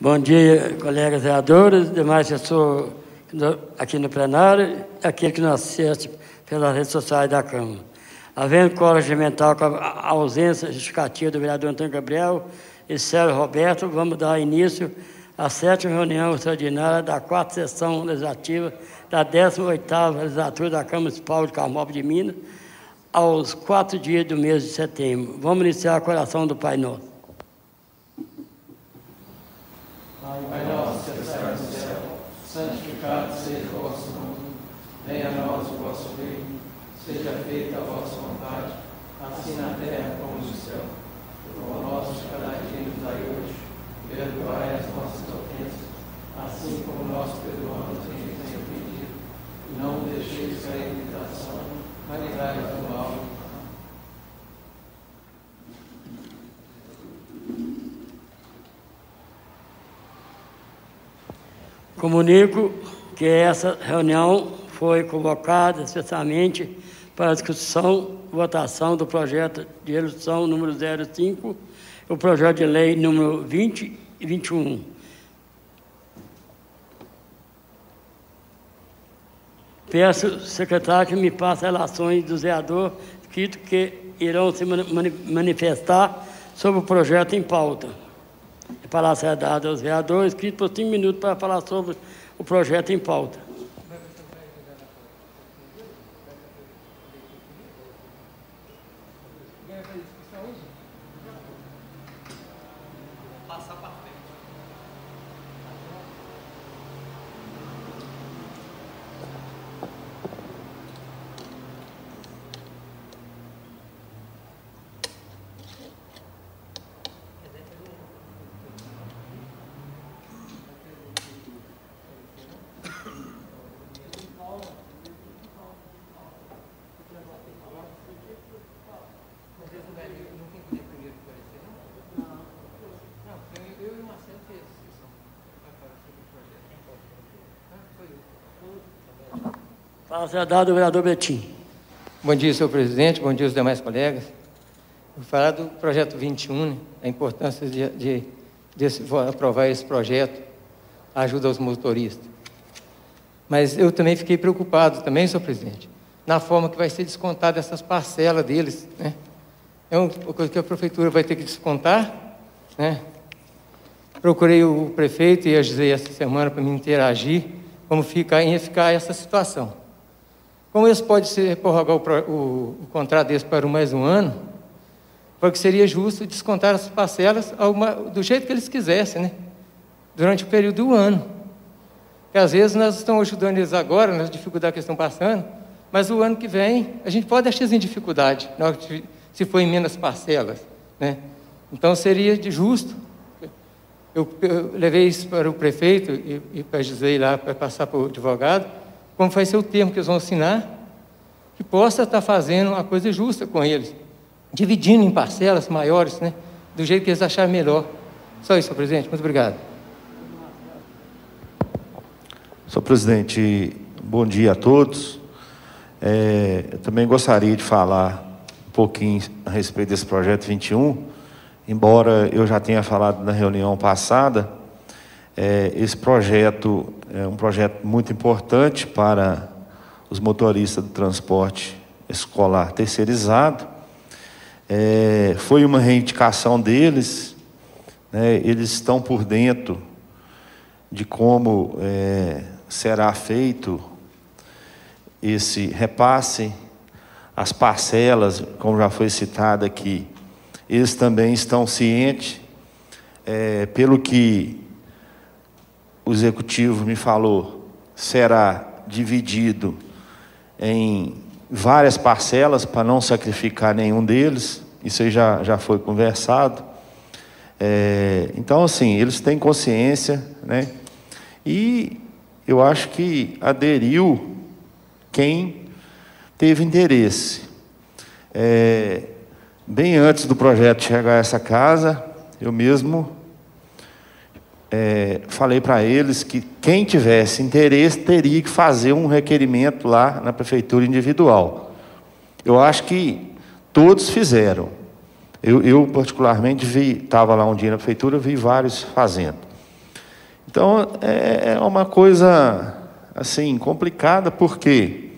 Bom dia, colegas vereadores, demais pessoas aqui no plenário, aquele que nos assiste pelas redes sociais da Câmara. Havendo quórum regimental com a ausência justificativa do vereador Antônio Gabriel e Sérgio Roberto, vamos dar início à 7ª reunião extraordinária da 4ª sessão legislativa da 18ª legislatura da Câmara Municipal de Carmópolis de Minas, aos 4 dias do mês de setembro. Vamos iniciar a oração do Pai Nosso. Pai nosso que estás no céu, santificado seja o vosso nome. Venha a nós o vosso reino, seja feita a vossa vontade, assim na terra como no céu. O pão nosso de cada dia nos dai hoje, perdoai as nossas ofensas, assim como nós perdoamos a quem nos tem ofendido. E não nos deixeis cair em tentação, mas livrai-nos do mal. Comunico que essa reunião foi convocada especialmente para a discussão e votação do projeto de resolução número 05, o projeto de lei número 20 e 21. Peço ao secretário que me passe relações dos vereadores escritos que irão se manifestar sobre o projeto em pauta. A palavra será dada aos vereadores, escrito por 5 minutos para falar sobre o projeto em pauta. Palavra será dada ao vereador Betim. Bom dia, senhor presidente, bom dia aos demais colegas. Vou falar do projeto 21, né? A importância de aprovar esse projeto, a ajuda aos motoristas. Mas eu também fiquei preocupado, também, senhor presidente, na forma que vai ser descontada essas parcelas deles, né? É uma coisa que a prefeitura vai ter que descontar, né? Procurei o prefeito e a Gisele essa semana para me interagir, como ia ficar essa situação. Como eles podem prorrogar o contrato deles para mais um ano, porque seria justo descontar as parcelas do jeito que eles quisessem, né? Durante o período do ano. Porque às vezes nós estamos ajudando eles agora, nas dificuldades que estão passando, mas o ano que vem a gente pode achar em dificuldade, se for em menos parcelas, né? Então seria justo. Eu levei isso para o prefeito e para a Gisele lá, para passar para o advogado, como vai ser o termo que eles vão assinar, que possa estar fazendo uma coisa justa com eles, dividindo em parcelas maiores, né, do jeito que eles acharem melhor. Só isso, senhor presidente. Muito obrigado. Senhor presidente, bom dia a todos. Eu também gostaria de falar um pouquinho a respeito desse projeto 21, embora eu já tenha falado na reunião passada. Esse projeto é um projeto muito importante para os motoristas do transporte escolar terceirizado. Foi uma reivindicação deles, né? Eles estão por dentro de como será feito esse repasse, as parcelas, como já foi citado aqui. Eles também estão cientes, pelo que o executivo me falou, será dividido em várias parcelas para não sacrificar nenhum deles. Isso aí já foi conversado. Então, assim, eles têm consciência, né? E eu acho que aderiu quem teve interesse. Bem antes do projeto chegar a essa casa, eu mesmo falei para eles que quem tivesse interesse teria que fazer um requerimento lá na prefeitura individual. Eu acho que todos fizeram. Eu particularmente estava lá um dia na prefeitura, vi vários fazendo. Então, é uma coisa, assim, complicada, porque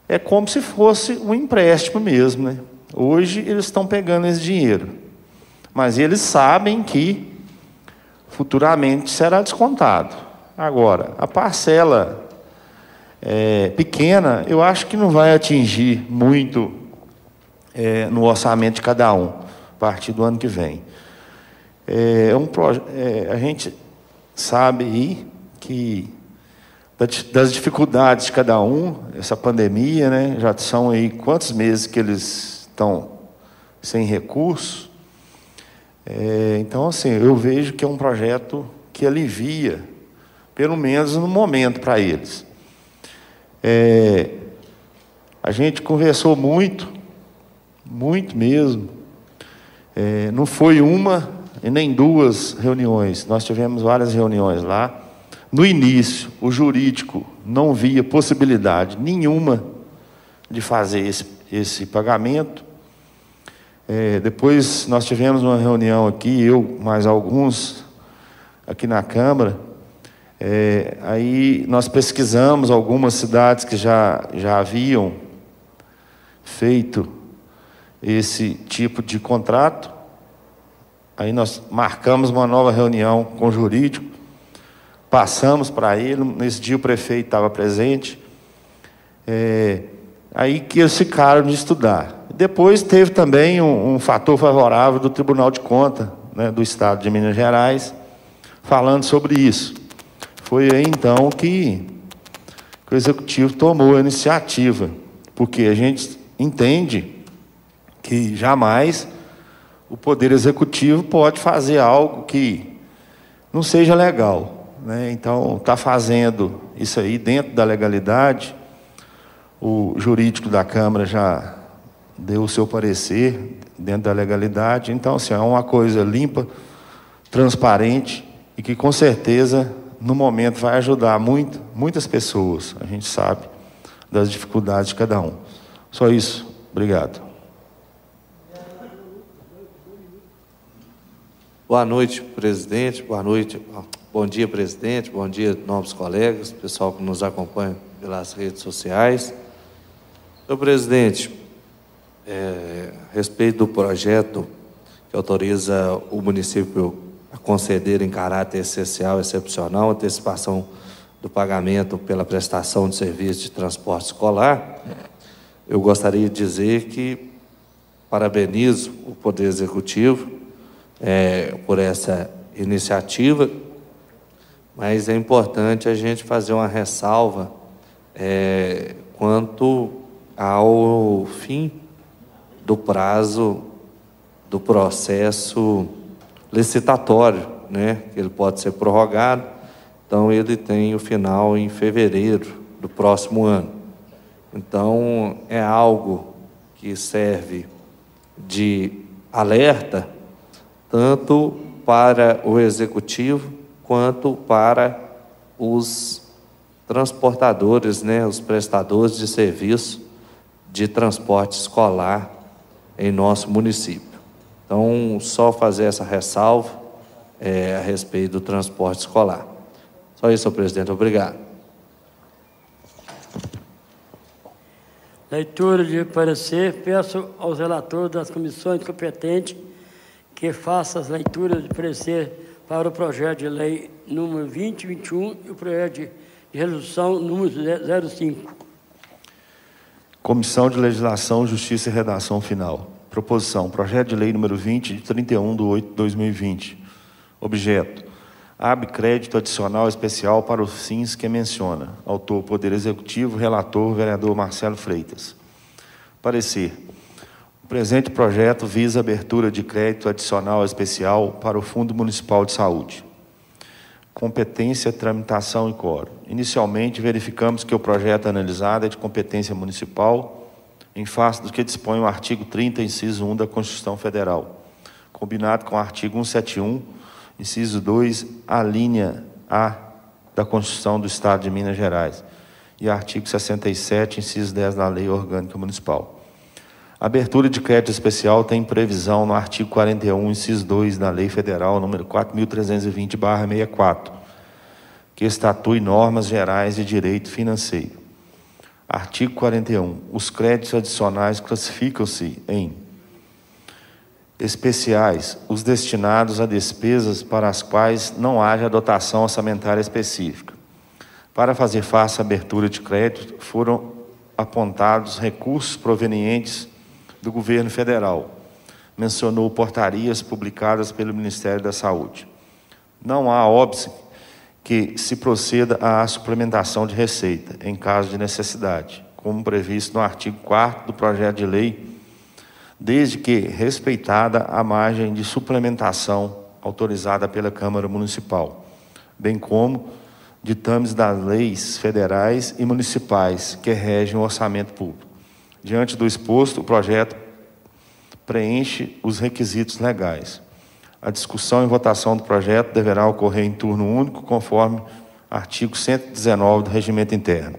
é como se fosse um empréstimo mesmo, né? Hoje, eles estão pegando esse dinheiro, mas eles sabem que futuramente será descontado. Agora, a parcela pequena, eu acho que não vai atingir muito no orçamento de cada um, a partir do ano que vem. A gente sabe aí que das dificuldades de cada um, essa pandemia, né, já são aí quantos meses que eles estão sem recurso. Então, assim, eu vejo que é um projeto que alivia, pelo menos no momento, para eles. A gente conversou muito mesmo. Não foi uma e nem duas reuniões, nós tivemos várias reuniões lá. No início, o jurídico não via possibilidade nenhuma de fazer esse pagamento. Depois nós tivemos uma reunião aqui, eu mais alguns, aqui na Câmara. Aí nós pesquisamos algumas cidades que já haviam feito esse tipo de contrato. Aí nós marcamos uma nova reunião com o jurídico, passamos para ele. Nesse dia o prefeito estava presente. Aí que eles ficaram de estudar. Depois teve também um fator favorável do Tribunal de Contas, né, do Estado de Minas Gerais, falando sobre isso. Foi aí então que o Executivo tomou a iniciativa, porque a gente entende que jamais o Poder Executivo pode fazer algo que não seja legal, né? Então, está fazendo isso aí dentro da legalidade. O jurídico da Câmara já deu o seu parecer dentro da legalidade. Então, assim, é uma coisa limpa, transparente e que, com certeza, no momento vai ajudar muitas pessoas. A gente sabe das dificuldades de cada um. Só isso. Obrigado. Boa noite, presidente. Boa noite. Bom dia, presidente. Bom dia, nobres colegas, pessoal que nos acompanha pelas redes sociais. Senhor presidente, a respeito do projeto que autoriza o município a conceder em caráter essencial e excepcional antecipação do pagamento pela prestação de serviço de transporte escolar, eu gostaria de dizer que parabenizo o Poder Executivo por essa iniciativa, mas é importante a gente fazer uma ressalva quanto ao fim do prazo do processo licitatório, né? Ele pode ser prorrogado, então ele tem o final em fevereiro do próximo ano. Então, é algo que serve de alerta tanto para o Executivo quanto para os transportadores, né, os prestadores de serviço de transporte escolar em nosso município. Então, só fazer essa ressalva a respeito do transporte escolar. Só isso, senhor presidente. Obrigado. Leitura de parecer. Peço aos relatores das comissões competentes que façam as leituras de parecer para o projeto de lei número 2021 e o projeto de resolução número 05. Comissão de Legislação, Justiça e Redação Final. Proposição: projeto de lei número 20, de 31/8/2020. Objeto: abre crédito adicional especial para os fins que menciona. Autor: Poder Executivo. Relator: vereador Marcelo Freitas. Parecer: o presente projeto visa a abertura de crédito adicional especial para o Fundo Municipal de Saúde. Competência, tramitação e quórum. Inicialmente, verificamos que o projeto analisado é de competência municipal, em face do que dispõe o artigo 30, inciso 1 da Constituição Federal, combinado com o artigo 171, inciso 2, a linha A da Constituição do Estado de Minas Gerais, e artigo 67, inciso 10 da Lei Orgânica Municipal. A abertura de crédito especial tem previsão no artigo 41, inciso 2 da Lei Federal número 4.320/64, que estatue normas gerais de direito financeiro. Artigo 41. Os créditos adicionais classificam-se em especiais, os destinados a despesas para as quais não haja dotação orçamentária específica. Para fazer face à abertura de crédito, foram apontados recursos provenientes do governo federal. Mencionou portarias publicadas pelo Ministério da Saúde. Não há óbice que se proceda à suplementação de receita, em caso de necessidade, como previsto no artigo 4º do projeto de lei, desde que respeitada a margem de suplementação autorizada pela Câmara Municipal, bem como ditames das leis federais e municipais que regem o orçamento público. Diante do exposto, o projeto preenche os requisitos legais. A discussão e votação do projeto deverá ocorrer em turno único, conforme artigo 119 do Regimento Interno.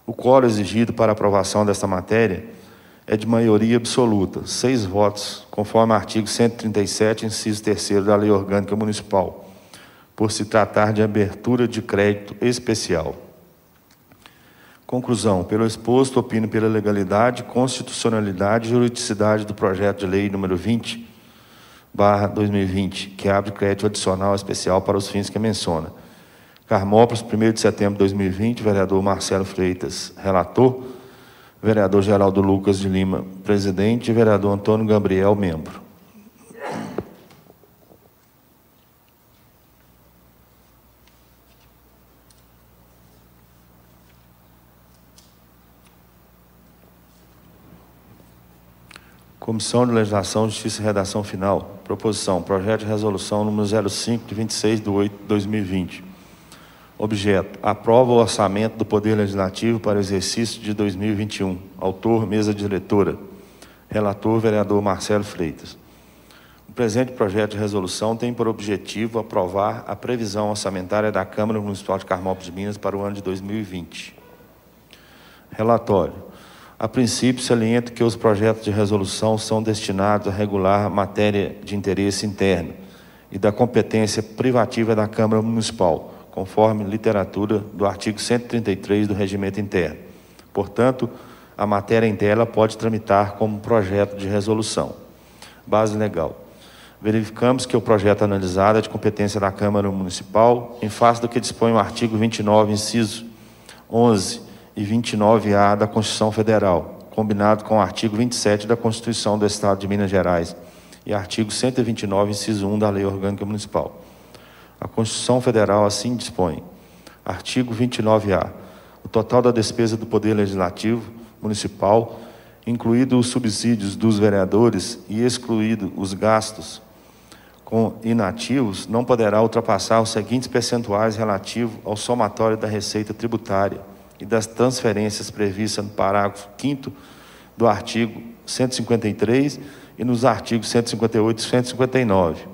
O quórum exigido para aprovação desta matéria é de maioria absoluta, 6 votos, conforme artigo 137, inciso 3º da Lei Orgânica Municipal, por se tratar de abertura de crédito especial. Conclusão. Pelo exposto, opino pela legalidade, constitucionalidade e juridicidade do projeto de lei número 20/2020, que abre crédito adicional especial para os fins que menciona. Carmópolis, 1º de setembro de 2020, vereador Marcelo Freitas, relator, vereador Geraldo Lucas de Lima, presidente, e vereador Antônio Gabriel, membro. Comissão de Legislação, Justiça e Redação Final. Proposição. Projeto de Resolução número 05, de 26/8/2020. Objeto. Aprova o orçamento do Poder Legislativo para o exercício de 2021. Autor, mesa diretora. Relator, vereador Marcelo Freitas. O presente projeto de resolução tem por objetivo aprovar a previsão orçamentária da Câmara Municipal de Carmópolis de Minas para o ano de 2020. Relatório. A princípio, saliento que os projetos de resolução são destinados a regular matéria de interesse interno e da competência privativa da Câmara Municipal, conforme literatura do artigo 133 do Regimento Interno. Portanto, a matéria em tela pode tramitar como projeto de resolução. Base legal. Verificamos que o projeto analisado é de competência da Câmara Municipal, em face do que dispõe o artigo 29, inciso 11 e 29A da Constituição Federal, combinado com o artigo 27 da Constituição do Estado de Minas Gerais e artigo 129, inciso 1 da Lei Orgânica Municipal. A Constituição Federal assim dispõe. Artigo 29A. O total da despesa do Poder Legislativo Municipal, incluído os subsídios dos vereadores e excluído os gastos com inativos, não poderá ultrapassar os seguintes percentuais relativos ao somatório da receita tributária e das transferências previstas no parágrafo 5º do artigo 153 e nos artigos 158 e 159.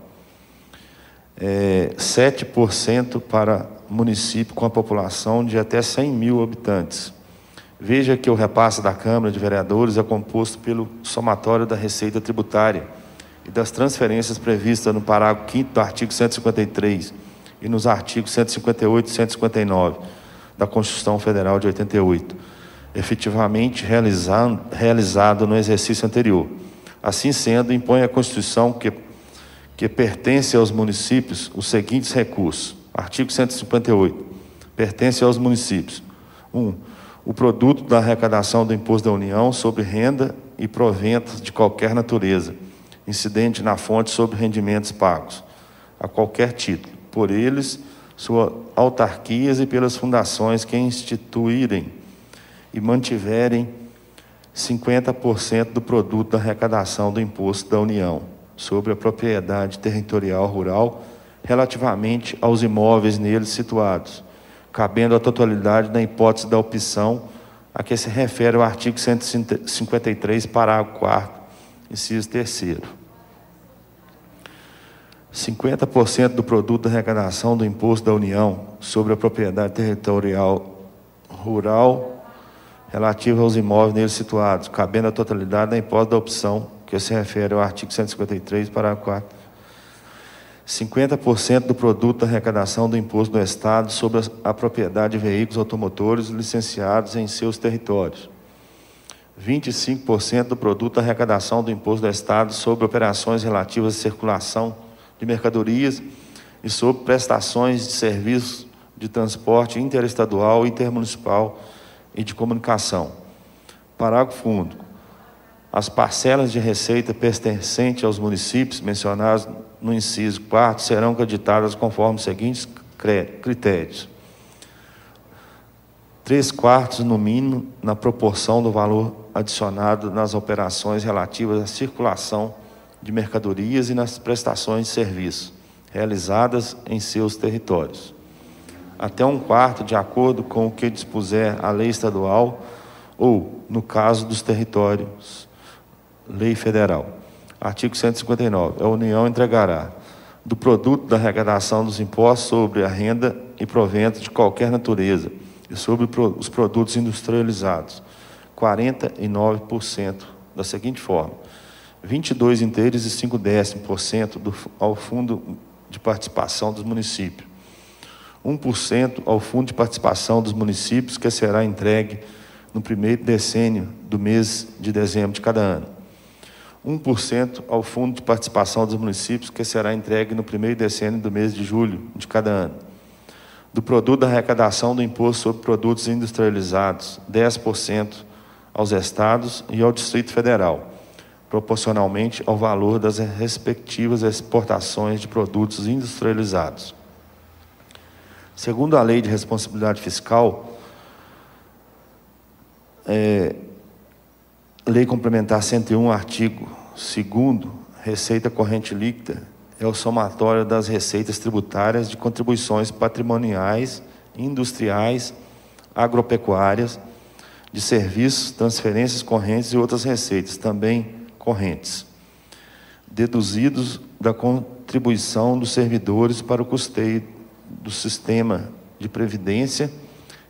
7% para município com a população de até 100 mil habitantes. Veja que o repasse da Câmara de Vereadores é composto pelo somatório da receita tributária e das transferências previstas no parágrafo 5º do artigo 153 e nos artigos 158 e 159 da Constituição Federal de 88, efetivamente realizado no exercício anterior. Assim sendo, impõe a Constituição que pertence aos municípios os seguintes recursos. Artigo 158. Pertence aos municípios. 1. O produto da arrecadação do Imposto da União sobre renda e proventos de qualquer natureza, incidente na fonte sobre rendimentos pagos, a qualquer título, por eles, suas autarquias e pelas fundações que instituírem e mantiverem 50% do produto da arrecadação do Imposto da União sobre a propriedade territorial rural relativamente aos imóveis neles situados, cabendo a totalidade na hipótese da opção a que se refere o artigo 153, parágrafo 4º, inciso 3º. 50% do produto da arrecadação do Imposto da União sobre a propriedade territorial rural relativa aos imóveis neles situados, cabendo a totalidade na hipótese da opção que se refere ao artigo 153, parágrafo 4º. 50% do produto da arrecadação do imposto do Estado sobre a propriedade de veículos automotores licenciados em seus territórios. 25% do produto da arrecadação do imposto do Estado sobre operações relativas à circulação de mercadorias e sobre prestações de serviços de transporte interestadual, intermunicipal e de comunicação. Parágrafo único. As parcelas de receita pertencentes aos municípios mencionados no inciso 4º serão creditadas conforme os seguintes critérios: 3/4 no mínimo na proporção do valor adicionado nas operações relativas à circulação de mercadorias e nas prestações de serviço realizadas em seus territórios. Até 1/4 de acordo com o que dispuser a lei estadual ou, no caso dos territórios, lei federal. Artigo 159. A União entregará do produto da arrecadação dos impostos sobre a renda e proventos de qualquer natureza e sobre os produtos industrializados 49% da seguinte forma: 22 inteiros e 5/10% ao Fundo de Participação dos Municípios, 1% ao Fundo de Participação dos Municípios, que será entregue no primeiro decênio do mês de dezembro de cada ano, 1% ao Fundo de Participação dos Municípios, que será entregue no primeiro decênio do mês de julho de cada ano. Do produto da arrecadação do imposto sobre produtos industrializados, 10% aos estados e ao Distrito Federal, proporcionalmente ao valor das respectivas exportações de produtos industrializados. Segundo a Lei de Responsabilidade Fiscal, Lei Complementar 101, artigo 2º, receita corrente líquida é o somatório das receitas tributárias de contribuições patrimoniais, industriais, agropecuárias, de serviços, transferências correntes e outras receitas, também correntes, deduzidos da contribuição dos servidores para o custeio do sistema de previdência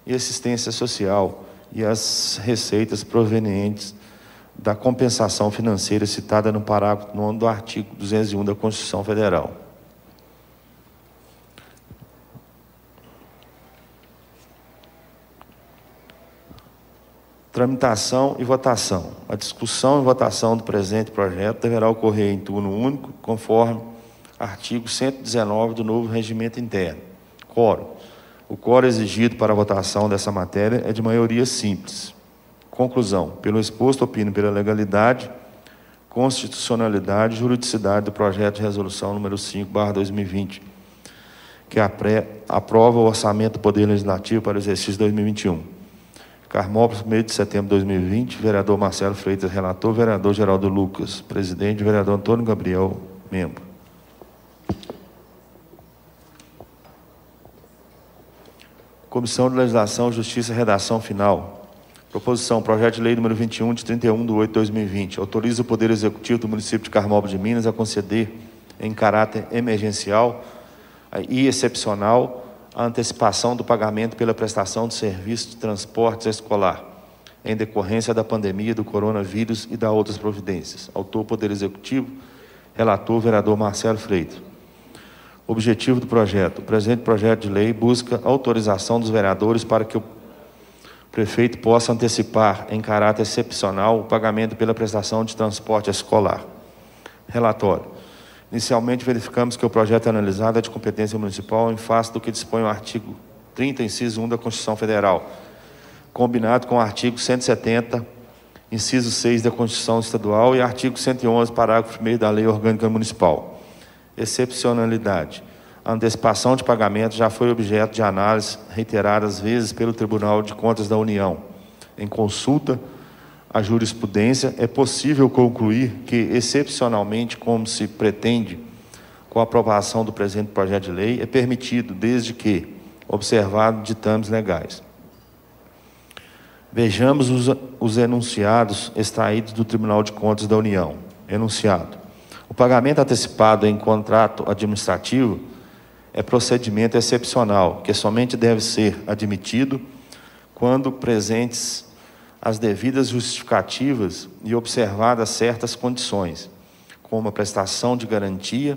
e assistência social e as receitas provenientes da compensação financeira citada no parágrafo 9º do artigo 201 da Constituição Federal. Tramitação e votação. A discussão e votação do presente projeto deverá ocorrer em turno único, conforme artigo 119 do novo regimento interno. Quórum. O quórum exigido para a votação dessa matéria é de maioria simples. Conclusão. Pelo exposto, opino pela legalidade, constitucionalidade e juridicidade do projeto de resolução número 5/2020, que aprova o orçamento do Poder Legislativo para o exercício 2021. Carmópolis, 1º de setembro de 2020, vereador Marcelo Freitas, relator, vereador Geraldo Lucas, presidente, vereador Antônio Gabriel, membro. Comissão de Legislação, Justiça e Redação Final. Proposição, projeto de lei número 21, de 31/8/2020. Autoriza o Poder Executivo do município de Carmópolis de Minas a conceder, em caráter emergencial e excepcional, a antecipação do pagamento pela prestação de serviço de transporte escolar, em decorrência da pandemia do coronavírus e da outras providências. Autor, Poder Executivo. Relator, vereador Marcelo Freitas. Objetivo do projeto. O presente projeto de lei busca autorização dos vereadores para que o prefeito possa antecipar, em caráter excepcional, o pagamento pela prestação de transporte escolar. Relatório. Inicialmente, verificamos que o projeto analisado é de competência municipal em face do que dispõe o artigo 30, inciso 1 da Constituição Federal, combinado com o artigo 170, inciso 6 da Constituição Estadual e artigo 111, parágrafo 1º da Lei Orgânica Municipal. Excepcionalidade. A antecipação de pagamento já foi objeto de análise reiteradas vezes pelo Tribunal de Contas da União. Em consulta à jurisprudência, é possível concluir que, excepcionalmente, como se pretende com a aprovação do presente projeto de lei, é permitido, desde que observado ditames legais. Vejamos os enunciados extraídos do Tribunal de Contas da União. Enunciado. O pagamento antecipado em contrato administrativo é procedimento excepcional, que somente deve ser admitido quando presentes as devidas justificativas e observadas certas condições, como a prestação de garantia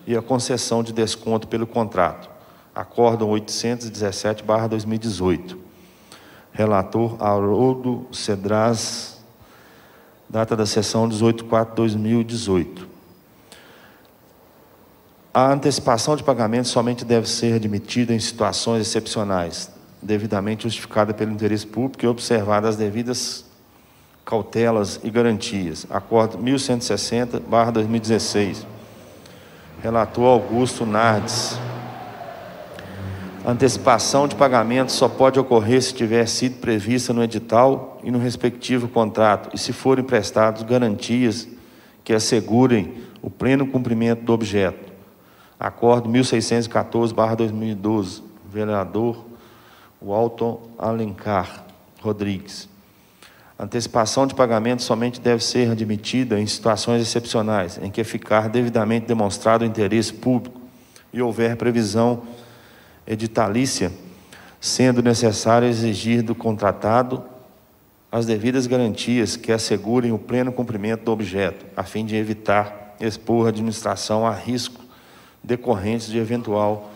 e a concessão de desconto pelo contrato. Acórdão 817/2018. Relator Haroldo Cedraz, data da sessão 18/4/2018. A antecipação de pagamento somente deve ser admitida em situações excepcionais, devidamente justificada pelo interesse público e observadas as devidas cautelas e garantias. Acordo 1160/2016. Relator Augusto Nardes. A antecipação de pagamento só pode ocorrer se tiver sido prevista no edital e no respectivo contrato e se forem prestadas garantias que assegurem o pleno cumprimento do objeto. Acordo 1614/2012. Vereador Walton Alencar Rodrigues. A antecipação de pagamento somente deve ser admitida em situações excepcionais, em que ficar devidamente demonstrado o interesse público e houver previsão editalícia, sendo necessário exigir do contratado as devidas garantias que assegurem o pleno cumprimento do objeto, a fim de evitar expor a administração a risco decorrentes de eventual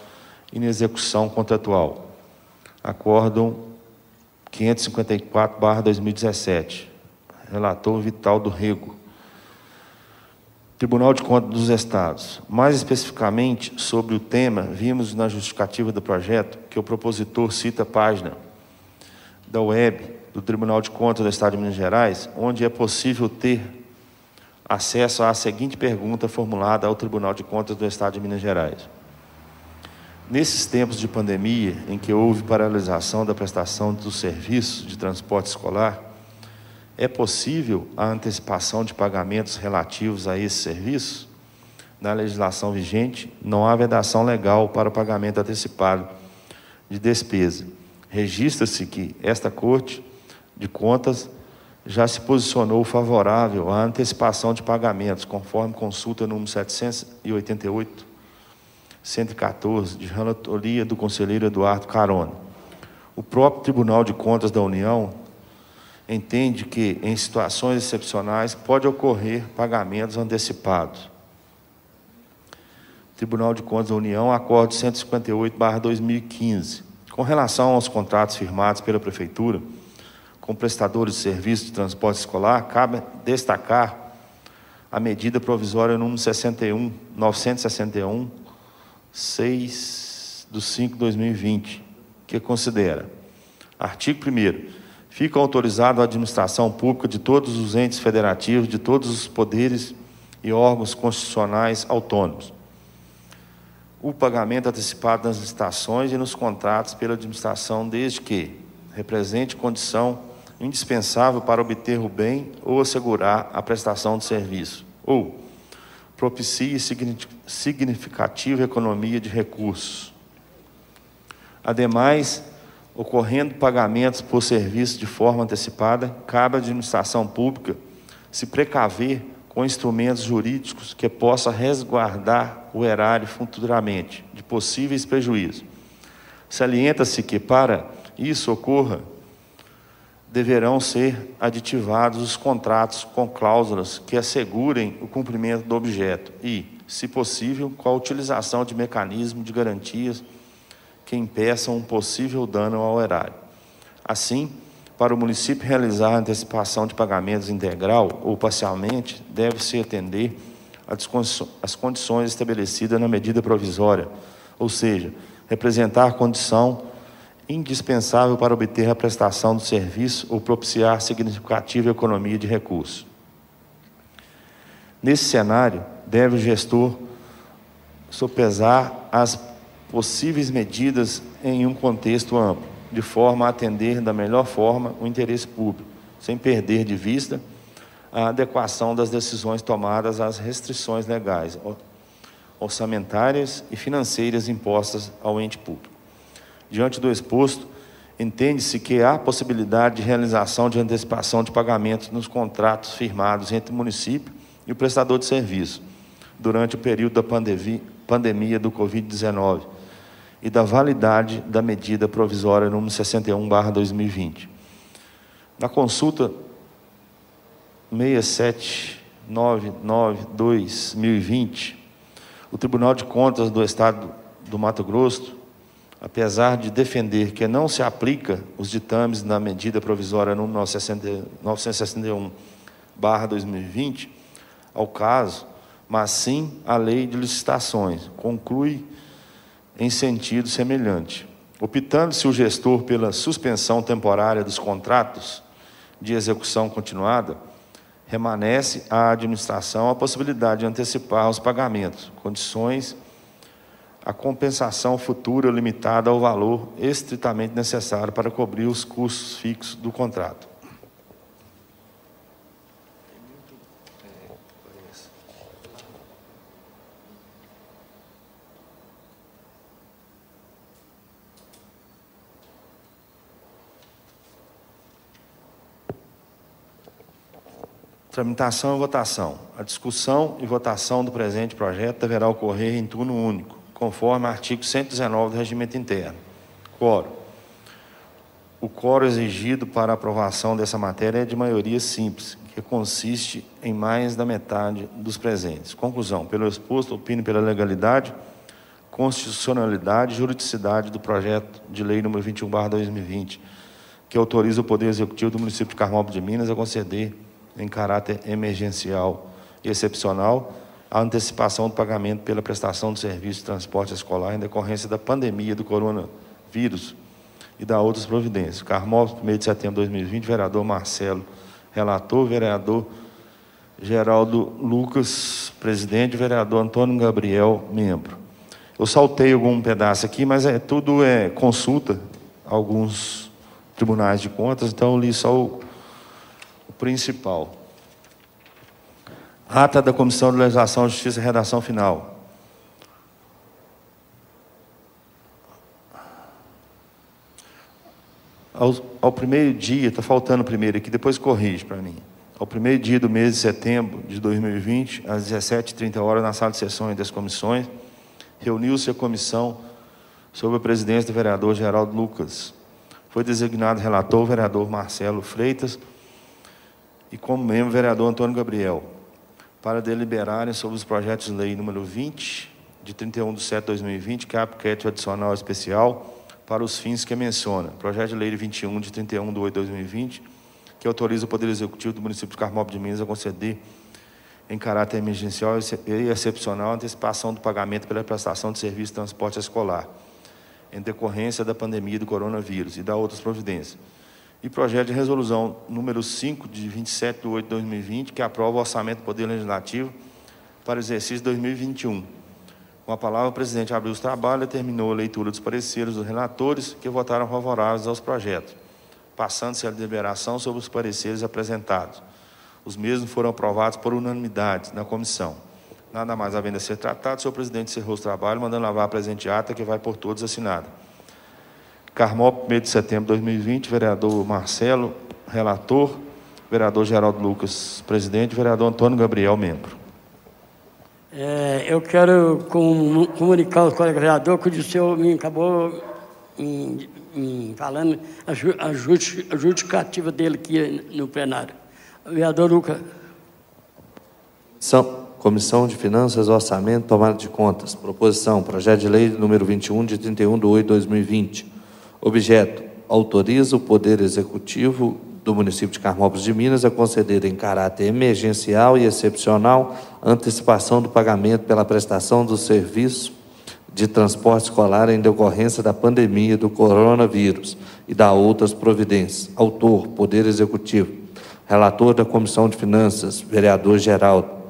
inexecução contratual. Acórdão 554/2017. Relator Vital do Rego. Tribunal de Contas dos Estados. Mais especificamente sobre o tema, vimos na justificativa do projeto que o propositor cita a página da web do Tribunal de Contas do Estado de Minas Gerais, onde é possível ter acesso à seguinte pergunta formulada ao Tribunal de Contas do Estado de Minas Gerais. Nesses tempos de pandemia, em que houve paralisação da prestação dos serviços de transporte escolar, é possível a antecipação de pagamentos relativos a esse serviço? Na legislação vigente, não há vedação legal para o pagamento antecipado de despesa. Registra-se que esta Corte de Contas já se posicionou favorável à antecipação de pagamentos, conforme consulta número 788/114, de relatoria do conselheiro Eduardo Carona. O próprio Tribunal de Contas da União entende que, em situações excepcionais, pode ocorrer pagamentos antecipados. Tribunal de Contas da União, Acordo 158/2015. Com relação aos contratos firmados pela Prefeitura com prestadores de serviços de transporte escolar, cabe destacar a medida provisória número 961, 6/5/2020, que considera: artigo 1º, fica autorizado a administração pública de todos os entes federativos, de todos os poderes e órgãos constitucionais autônomos, o pagamento antecipado nas licitações e nos contratos pela administração, desde que represente condição indispensável para obter o bem ou assegurar a prestação de serviço, ou propicie significativa economia de recursos. Ademais, ocorrendo pagamentos por serviço de forma antecipada, cabe à administração pública se precaver com instrumentos jurídicos que possa resguardar o erário futuramente de possíveis prejuízos. Salienta-se que, para isso ocorra, deverão ser aditivados os contratos com cláusulas que assegurem o cumprimento do objeto e, se possível, com a utilização de mecanismos de garantias que impeçam um possível dano ao erário. Assim, para o município realizar a antecipação de pagamentos integral ou parcialmente, deve-se atender às condições estabelecidas na medida provisória, ou seja, representar condição indispensável para obter a prestação do serviço ou propiciar significativa economia de recursos. Nesse cenário, deve o gestor sopesar as possíveis medidas em um contexto amplo, de forma a atender da melhor forma o interesse público, sem perder de vista a adequação das decisões tomadas às restrições legais, orçamentárias e financeiras impostas ao ente público. Diante do exposto, entende-se que há possibilidade de realização de antecipação de pagamentos nos contratos firmados entre o município e o prestador de serviço, durante o período da pandemia do Covid-19 e da validade da medida provisória número 61/2020. Na consulta 6799/2020, O Tribunal de Contas do Estado do Mato Grosso, apesar de defender que não se aplica os ditames da medida provisória número 961/2020 ao caso, mas sim à lei de licitações, conclui em sentido semelhante. Optando-se o gestor pela suspensão temporária dos contratos de execução continuada, remanesce à administração a possibilidade de antecipar os pagamentos, condições a compensação futura limitada ao valor estritamente necessário para cobrir os custos fixos do contrato. Tramitação e votação. A discussão e votação do presente projeto deverá ocorrer em turno único, conforme o artigo 119 do Regimento Interno. Quórum. O quórum exigido para a aprovação dessa matéria é de maioria simples, que consiste em mais da metade dos presentes. Conclusão. Pelo exposto, opino pela legalidade, constitucionalidade e juridicidade do projeto de lei número 21/2020, que autoriza o Poder Executivo do município de Carmópolis de Minas a conceder, em caráter emergencial e excepcional, a antecipação do pagamento pela prestação de serviço de transporte escolar em decorrência da pandemia do coronavírus e da outras providências. Carmópolis, 1º de setembro de 2020, vereador Marcelo, relator, vereador Geraldo Lucas, presidente, vereador Antônio Gabriel, membro. Eu saltei algum pedaço aqui, mas tudo é consulta a alguns tribunais de contas, então eu li só o principal. Ata da Comissão de Legislação, Justiça e Redação Final. Ao primeiro dia, está faltando o primeiro aqui, depois corrige para mim. Ao primeiro dia do mês de setembro de 2020, às 17h30, na sala de sessões das comissões, reuniu-se a comissão sob a presidência do vereador Geraldo Lucas. Foi designado relator o vereador Marcelo Freitas, e como membro, o vereador Antônio Gabriel, para deliberarem sobre os projetos de lei número 20, de 31/7/2020, que é aplicativo adicional especial, para os fins que menciona. Projeto de lei de 21, de 31/8/2020, que autoriza o Poder Executivo do município de Carmópolis de Minas a conceder, em caráter emergencial e excepcional, a antecipação do pagamento pela prestação de serviço de transporte escolar, em decorrência da pandemia do coronavírus e da outras providências. E projeto de resolução número 5, de 27/8/2020, que aprova o orçamento do Poder Legislativo para o exercício 2021. Com a palavra, o presidente abriu os trabalhos e terminou a leitura dos pareceres dos relatores, que votaram favoráveis aos projetos, passando-se a deliberação sobre os pareceres apresentados. Os mesmos foram aprovados por unanimidade na comissão. Nada mais havendo a ser tratado, o senhor presidente encerrou os trabalhos, mandando lavar a presente ata, que vai por todos assinada. Carmópolis, 1º de setembro de 2020, vereador Marcelo, relator, vereador Geraldo Lucas, presidente, vereador Antônio Gabriel, membro. Eu quero comunicar ao colega vereador que o senhor me acabou falando a justificativa dele aqui no plenário. Vereador Lucas. Comissão de Finanças, Orçamento, Tomada de Contas. Proposição, projeto de lei número 21, de 31/8/2020. Objeto, autoriza o Poder Executivo do município de Carmópolis de Minas a conceder em caráter emergencial e excepcional a antecipação do pagamento pela prestação do serviço de transporte escolar em decorrência da pandemia do coronavírus e da outras providências. Autor, Poder Executivo. Relator da Comissão de Finanças, vereador Geraldo.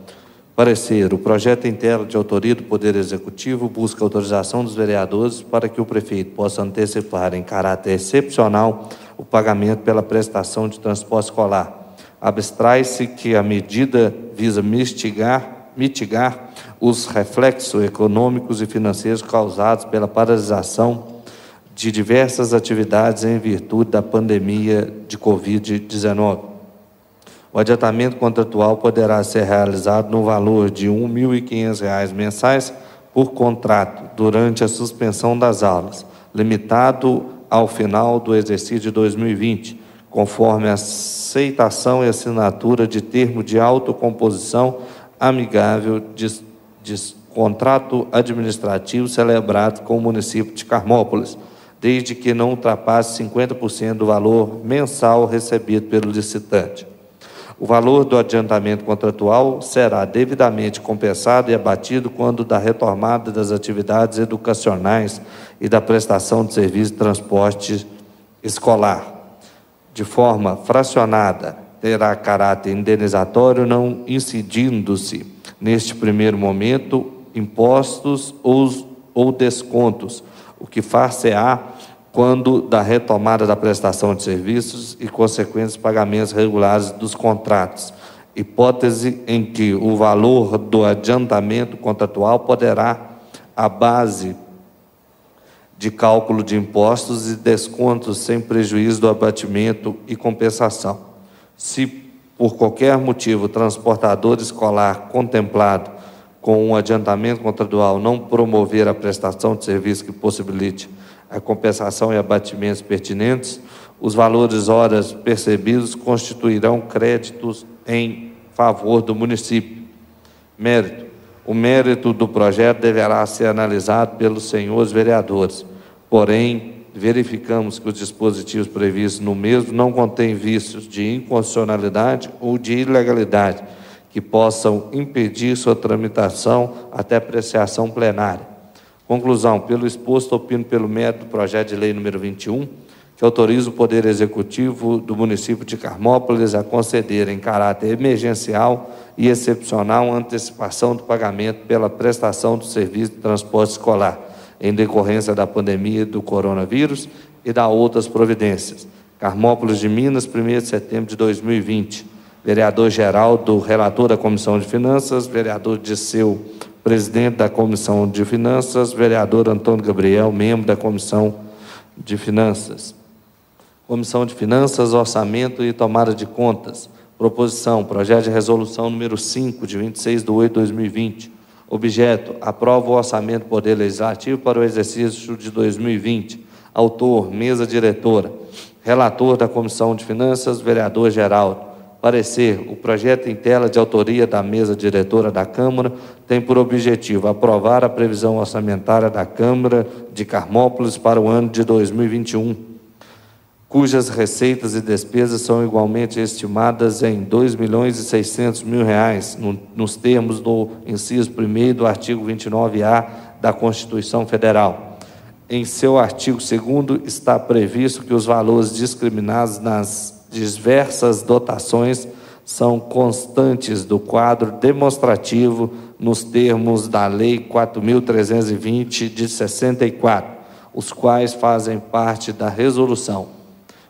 Parecer, o projeto em tela de autoria do Poder Executivo busca autorização dos vereadores para que o prefeito possa antecipar em caráter excepcional o pagamento pela prestação de transporte escolar. Abstrai-se que a medida visa mitigar os reflexos econômicos e financeiros causados pela paralisação de diversas atividades em virtude da pandemia de Covid-19. O adiantamento contratual poderá ser realizado no valor de R$ 1.500 mensais por contrato durante a suspensão das aulas, limitado ao final do exercício de 2020, conforme a aceitação e assinatura de termo de autocomposição amigável contrato administrativo celebrado com o município de Carmópolis, desde que não ultrapasse 50% do valor mensal recebido pelo licitante. O valor do adiantamento contratual será devidamente compensado e abatido quando da retomada das atividades educacionais e da prestação de serviço de transporte escolar. De forma fracionada, terá caráter indenizatório, não incidindo-se, neste primeiro momento, impostos ou descontos, o que far-se-á quando da retomada da prestação de serviços e consequentes pagamentos regulares dos contratos, hipótese em que o valor do adiantamento contratual poderá, à base de cálculo de impostos e descontos sem prejuízo do abatimento e compensação. Se, por qualquer motivo, o transportador escolar contemplado com um adiantamento contratual não promover a prestação de serviço que possibilite a compensação e abatimentos pertinentes, os valores horas percebidos constituirão créditos em favor do município. Mérito. O mérito do projeto deverá ser analisado pelos senhores vereadores. Porém, verificamos que os dispositivos previstos no mesmo não contêm vícios de inconstitucionalidade ou de ilegalidade que possam impedir sua tramitação até apreciação plenária. Conclusão. Pelo exposto, opino pelo mérito do projeto de lei número 21, que autoriza o Poder Executivo do município de Carmópolis a conceder, em caráter emergencial e excepcional, a antecipação do pagamento pela prestação do serviço de transporte escolar, em decorrência da pandemia do coronavírus e da outras providências. Carmópolis de Minas, 1º de setembro de 2020. Vereador Geraldo, relator da Comissão de Finanças, vereador Disseu, presidente da Comissão de Finanças, vereador Antônio Gabriel, membro da Comissão de Finanças. Comissão de Finanças, Orçamento e Tomada de Contas. Proposição, projeto de resolução número 5, de 26/8/2020. Objeto, aprova o orçamento do Poder Legislativo para o exercício de 2020. Autor, mesa diretora. Relator da Comissão de Finanças, vereador Geraldo. Parecer, o projeto em tela de autoria da mesa diretora da Câmara tem por objetivo aprovar a previsão orçamentária da Câmara de Carmópolis para o ano de 2021, cujas receitas e despesas são igualmente estimadas em R$ 2.600.000, nos termos do inciso 1º do artigo 29A da Constituição Federal. Em seu artigo 2º está previsto que os valores discriminados nas diversas dotações são constantes do quadro demonstrativo nos termos da Lei 4.320 de 64, os quais fazem parte da resolução.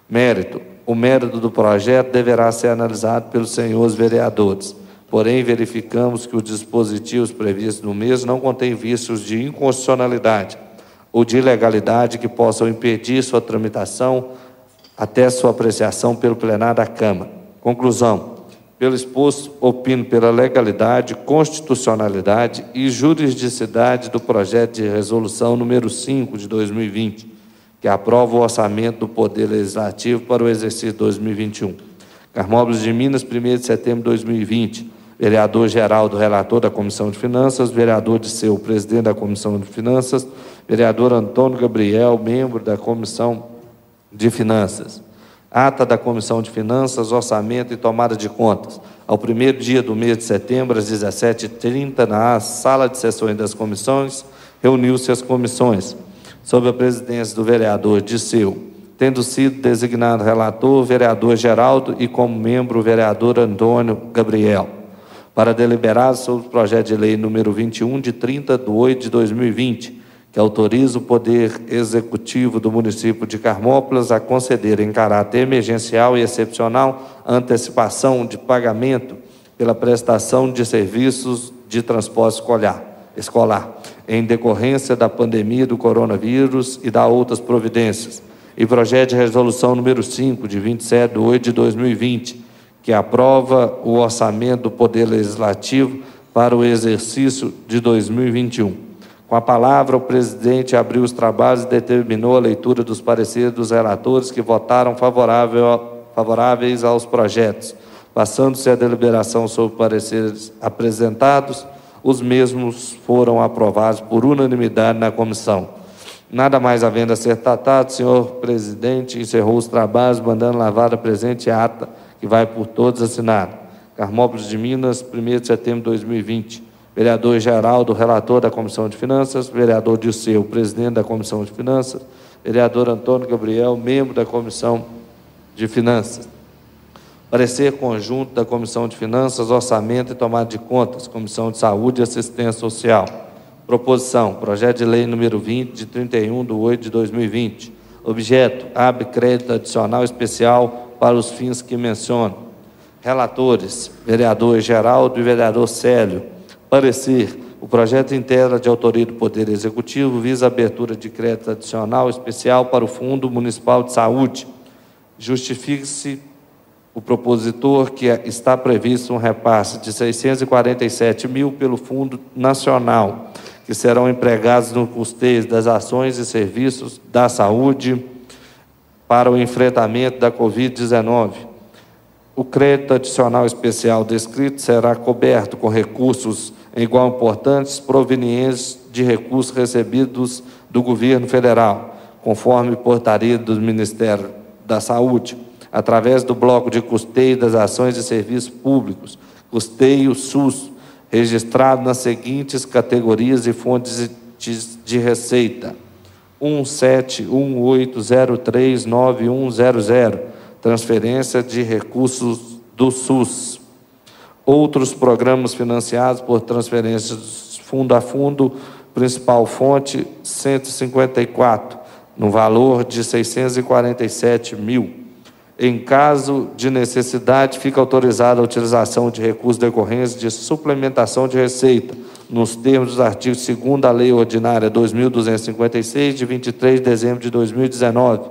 Mérito. O mérito do projeto deverá ser analisado pelos senhores vereadores. Porém, verificamos que os dispositivos previstos no mesmo não contêm vícios de inconstitucionalidade ou de ilegalidade que possam impedir sua tramitação até sua apreciação pelo plenário da Câmara. Conclusão. Pelo exposto, opino pela legalidade, constitucionalidade e juridicidade do projeto de resolução número 5 de 2020, que aprova o orçamento do Poder Legislativo para o exercício 2021. Carmópolis de Minas, 1º de setembro de 2020. Vereador Geraldo, relator da Comissão de Finanças, vereador Disseu, presidente da Comissão de Finanças, vereador Antônio Gabriel, membro da Comissão de Finanças. Ata da Comissão de Finanças, Orçamento e Tomada de Contas. Ao primeiro dia do mês de setembro, às 17h30, na sala de sessões das comissões, reuniu-se as comissões, sob a presidência do vereador Disseu, tendo sido designado relator o vereador Geraldo e como membro o vereador Antônio Gabriel, para deliberar sobre o projeto de lei número 21, de 30/8/2020, que autoriza o Poder Executivo do município de Carmópolis a conceder, em caráter emergencial e excepcional, a antecipação de pagamento pela prestação de serviços de transporte escolar, em decorrência da pandemia do coronavírus e da outras providências. E projeto de resolução número 5, de 27/8/2020, que aprova o orçamento do Poder Legislativo para o exercício de 2021. Com a palavra, o presidente abriu os trabalhos e determinou a leitura dos pareceres dos relatores que votaram favoráveis aos projetos. Passando-se a deliberação sobre pareceres apresentados, os mesmos foram aprovados por unanimidade na comissão. Nada mais havendo a ser tratado, senhor presidente encerrou os trabalhos, mandando lavar a presente ata, que vai por todos assinado. Carmópolis de Minas, 1º de setembro de 2020. Vereador Geraldo, relator da Comissão de Finanças. Vereador Dirceu, presidente da Comissão de Finanças. Vereador Antônio Gabriel, membro da Comissão de Finanças. Parecer conjunto da Comissão de Finanças, Orçamento e Tomada de Contas, Comissão de Saúde e Assistência Social. Proposição, projeto de lei número 20, de 31/8/2020. Objeto, abre crédito adicional especial para os fins que menciono. Relatores, vereador Geraldo e vereador Célio. Parecer, o projeto integra de autoria do Poder Executivo, visa a abertura de crédito adicional especial para o Fundo Municipal de Saúde. Justifique-se o propositor que está previsto um repasse de 647 mil pelo Fundo Nacional, que serão empregados no custeio das ações e serviços da saúde para o enfrentamento da Covid-19. O crédito adicional especial descrito será coberto com recursos em igual importantes provenientes de recursos recebidos do governo federal, conforme portaria do Ministério da Saúde, através do bloco de custeio das ações e serviços públicos, custeio SUS, registrado nas seguintes categorias e fontes de receita: 1718039100, transferência de recursos do SUS. Outros programas financiados por transferências fundo a fundo, principal fonte 154, no valor de 647 mil. Em caso de necessidade, fica autorizada a utilização de recursos decorrentes de suplementação de receita, nos termos dos artigos 2º da Lei Ordinária 2.256, de 23 de dezembro de 2019,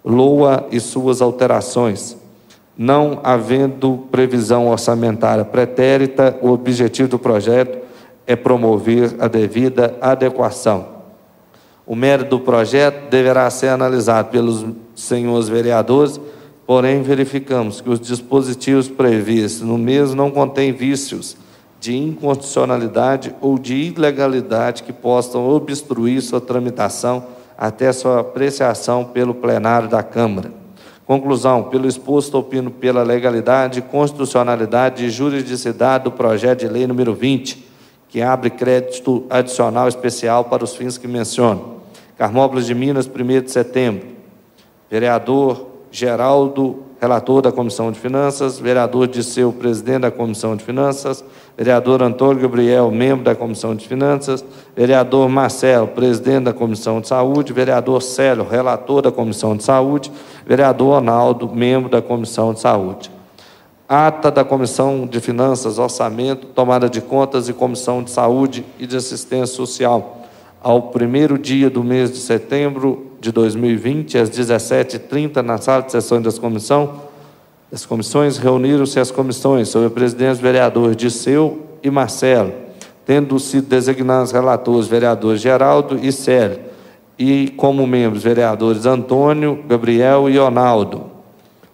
LOA e suas alterações. Não havendo previsão orçamentária pretérita, o objetivo do projeto é promover a devida adequação. O mérito do projeto deverá ser analisado pelos senhores vereadores, porém verificamos que os dispositivos previstos no mesmo não contêm vícios de inconstitucionalidade ou de ilegalidade que possam obstruir sua tramitação até sua apreciação pelo plenário da Câmara. Conclusão, pelo exposto, opino pela legalidade, constitucionalidade e juridicidade do projeto de lei número 20, que abre crédito adicional especial para os fins que menciono. Carmópolis de Minas, 1º de setembro. Vereador Geraldo, relator da Comissão de Finanças. Vereador Dirceu, presidente da Comissão de Finanças. Vereador Antônio Gabriel, membro da Comissão de Finanças. Vereador Marcelo, presidente da Comissão de Saúde. Vereador Célio, relator da Comissão de Saúde. Vereador Ronaldo, membro da Comissão de Saúde. Ata da Comissão de Finanças, Orçamento, Tomada de Contas e Comissão de Saúde e de Assistência Social. Ao 1º dia do mês de setembro de 2020, às 17h30, na sala de sessões das comissões, reuniram-se as comissões, sob a presidência dos vereadores Dirceu e Marcelo, tendo sido designados relatores vereadores Geraldo e Célio, e como membros vereadores Antônio, Gabriel e Ronaldo,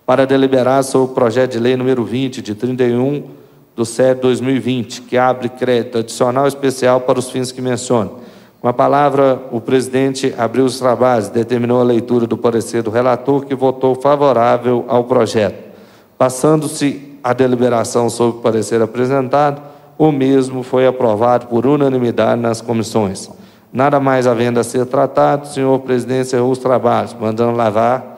para deliberar sobre o projeto de lei número 20, de 31/7/2020, que abre crédito adicional especial para os fins que menciono. Com a palavra, o presidente abriu os trabalhos, determinou a leitura do parecer do relator, que votou favorável ao projeto. Passando-se a deliberação sobre o parecer apresentado, o mesmo foi aprovado por unanimidade nas comissões. Nada mais havendo a ser tratado, senhor presidente encerrou os trabalhos, mandando lavar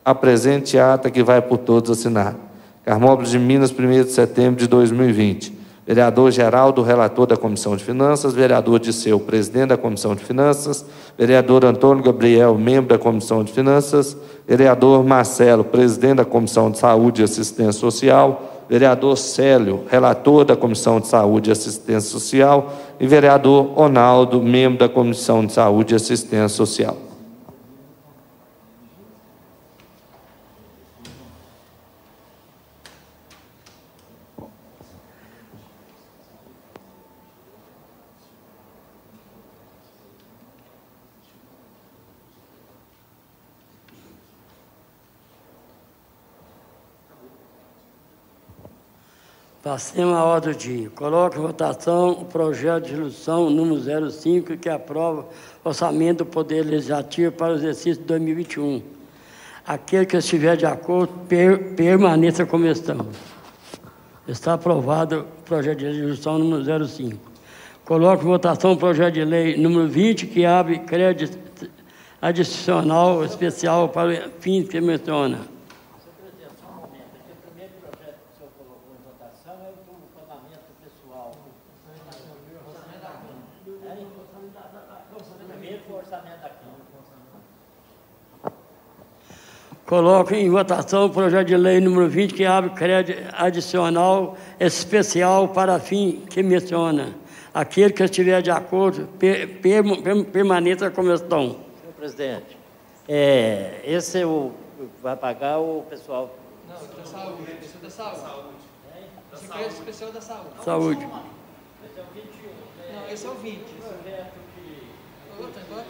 a presente ata que vai por todos assinar. Carmópolis de Minas, 1º de setembro de 2020. Vereador Geraldo, relator da Comissão de Finanças. Vereador Dirceu, presidente da Comissão de Finanças. Vereador Antônio Gabriel, membro da Comissão de Finanças. Vereador Marcelo, presidente da Comissão de Saúde e Assistência Social. Vereador Célio, relator da Comissão de Saúde e Assistência Social. E vereador Ronaldo, membro da Comissão de Saúde e Assistência Social. Passemos a ordem do dia. Coloque em votação o projeto de resolução número 05, que aprova o orçamento do Poder Legislativo para o exercício de 2021. Aquele que estiver de acordo, permaneça como estão. Está aprovado o projeto de resolução número 05. Coloque em votação o projeto de lei número 20, que abre crédito adicional especial para fins que menciona. Coloco em votação o projeto de lei número 20, que abre crédito adicional especial para fim que menciona. Aquele que estiver de acordo, permaneça como estão. Senhor presidente, esse é o vai pagar o pessoal... Não, da saúde. Esse é da saúde. Esse aqui é o especial da saúde. Saúde. Esse é o 21. Não, esse é o 20. Outra, agora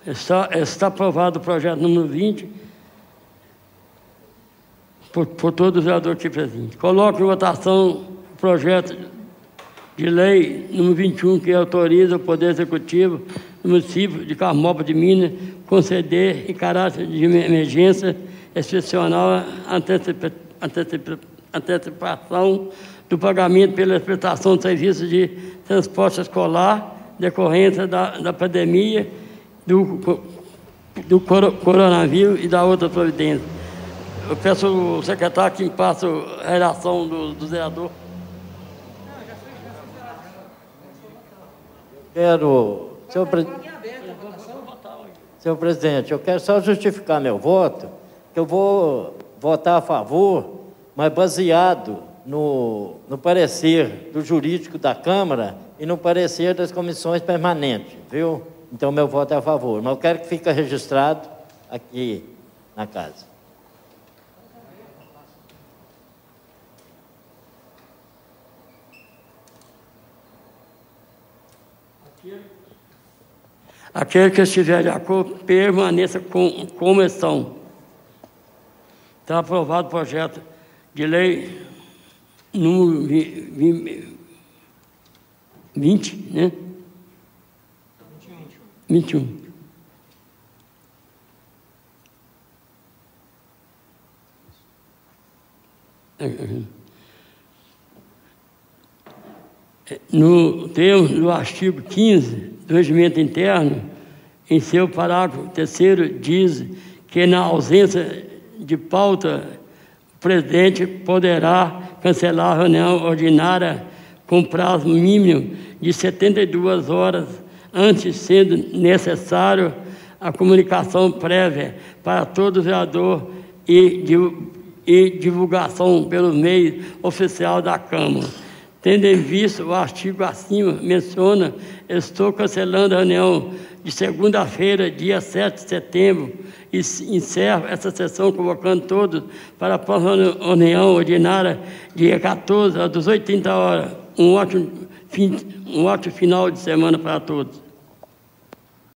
Está aprovado o projeto número 20 por todos os vereadores aqui presentes. Coloco em votação o projeto de lei número 21, que autoriza o Poder Executivo do município de Carmópolis de Minas conceder, em caráter de emergência excepcional, antecipação do pagamento pela prestação de serviços de transporte escolar, decorrência da pandemia, do coronavírus e da outra providência. Eu peço ao secretário que me passe a relação do vereador. Senhor presidente, eu quero só justificar meu voto, que eu vou votar a favor, mas baseado no parecer do jurídico da Câmara e no parecer das comissões permanentes, viu? Então, meu voto é a favor, mas eu quero que fique registrado aqui na casa. Aquele que estiver de acordo, permaneça como estão. Está aprovado o projeto de lei número 20, né? 21. No termo do artigo 15 do regimento interno, em seu parágrafo 3º, diz que, na ausência de pauta, o presidente poderá cancelar a reunião ordinária com prazo mínimo de 72 horas, antes sendo necessário a comunicação prévia para todo o vereador e divulgação pelos meios oficiais da Câmara. Tendo em vista o artigo acima menciona, estou cancelando a reunião de segunda-feira, dia 7 de setembro, e encerro essa sessão convocando todos para a próxima reunião ordinária, dia 14 às 18h30. Um ótimo final de semana para todos.